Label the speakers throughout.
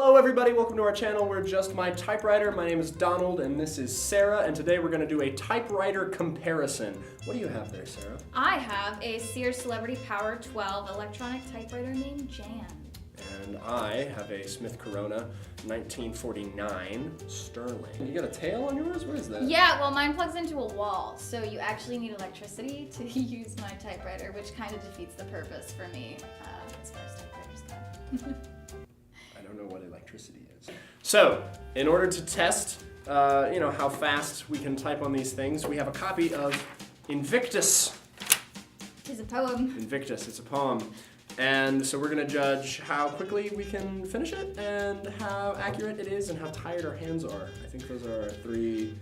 Speaker 1: Hello everybody, welcome to our channel. We're Just My Typewriter. My name is Donald and this is Sarah, and today we're going to do a typewriter comparison. What do you have there, Sarah?
Speaker 2: I have a Sears Celebrity Power 12 electronic typewriter named Jan.
Speaker 1: And I have a Smith Corona 1949 Sterling. You got a tail on yours? What is that?
Speaker 2: Yeah, well mine plugs into a wall, so you actually need electricity to use my typewriter, which kind of defeats the purpose for me as far as typewriters go.
Speaker 1: I don't know what electricity is. So, in order to test, how fast we can type on these things, we have a copy of Invictus.
Speaker 2: It's a poem.
Speaker 1: Invictus, it's a poem. And so we're gonna judge how quickly we can finish it and how accurate it is and how tired our hands are. I think those are our three.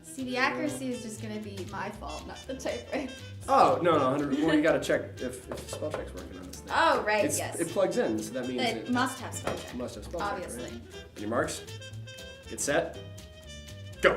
Speaker 2: See, the accuracy is just gonna be my fault, not the typewriter.
Speaker 1: Oh, no, 100. Well, you gotta check if spell check's working on this thing.
Speaker 2: Oh, right, yes.
Speaker 1: It plugs in, so that means
Speaker 2: it must have spell check.
Speaker 1: Must have spell check,
Speaker 2: obviously.
Speaker 1: Right? On your marks, get set, go.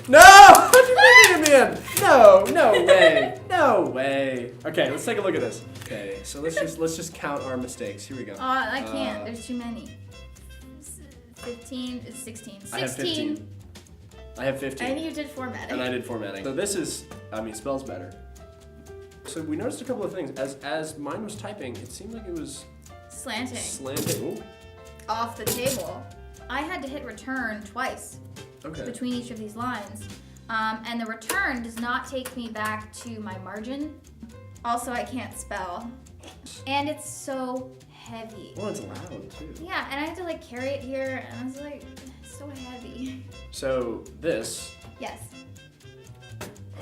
Speaker 1: No! What you thinking of me in? No way. No way. Okay, let's take a look at this. Okay, so let's just count our mistakes. Here we go.
Speaker 2: I can't. There's too many. 15. It's 16. 16.
Speaker 1: I have 15.
Speaker 2: And you did formatting.
Speaker 1: And I did formatting. So this is, spells better. So we noticed a couple of things. As mine was typing, it seemed like it was
Speaker 2: slanting.
Speaker 1: Ooh.
Speaker 2: Off the table. I had to hit return twice.
Speaker 1: Okay.
Speaker 2: Between each of these lines. And the return does not take me back to my margin. Also, I can't spell. And it's so heavy.
Speaker 1: Well, it's loud too.
Speaker 2: Yeah, and I had to carry it here, and I was like, it's so heavy.
Speaker 1: So this.
Speaker 2: Yes.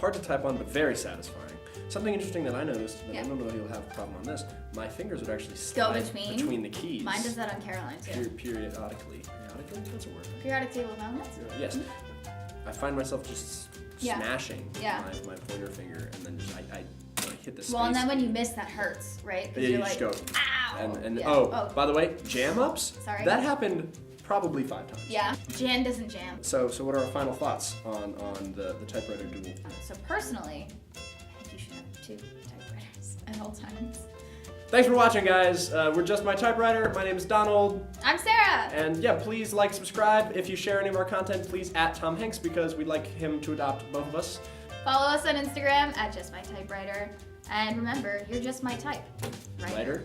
Speaker 1: Hard to type on, but very satisfying. Something interesting that I noticed, that
Speaker 2: Yeah.
Speaker 1: I don't know if you'll have a problem on this, my fingers would actually slide between the keys.
Speaker 2: Mine does that on Caroline too.
Speaker 1: Periodically? That's a word.
Speaker 2: Periodic table of elements?
Speaker 1: Yes. I find myself just smashing my pointer finger, and then I hit the space.
Speaker 2: Well, and then when you miss, that hurts, right?
Speaker 1: Yeah, you just go,
Speaker 2: ow!
Speaker 1: And
Speaker 2: yeah.
Speaker 1: By the way, jam ups?
Speaker 2: Sorry.
Speaker 1: That happened probably 5 times.
Speaker 2: Yeah, Jan doesn't jam.
Speaker 1: So what are our final thoughts on the typewriter Duel?
Speaker 2: So personally, I think you should have 2 typewriters at all times.
Speaker 1: Thanks for watching, guys. We're Just My Typewriter. My name is Donald.
Speaker 2: I'm Sarah.
Speaker 1: And yeah, please like, subscribe. If you share any of our content, please @Tom Hanks, because we'd like him to adopt both of us.
Speaker 2: Follow us on Instagram @JustMyTypewriter. And remember, you're just my type.
Speaker 1: Writer.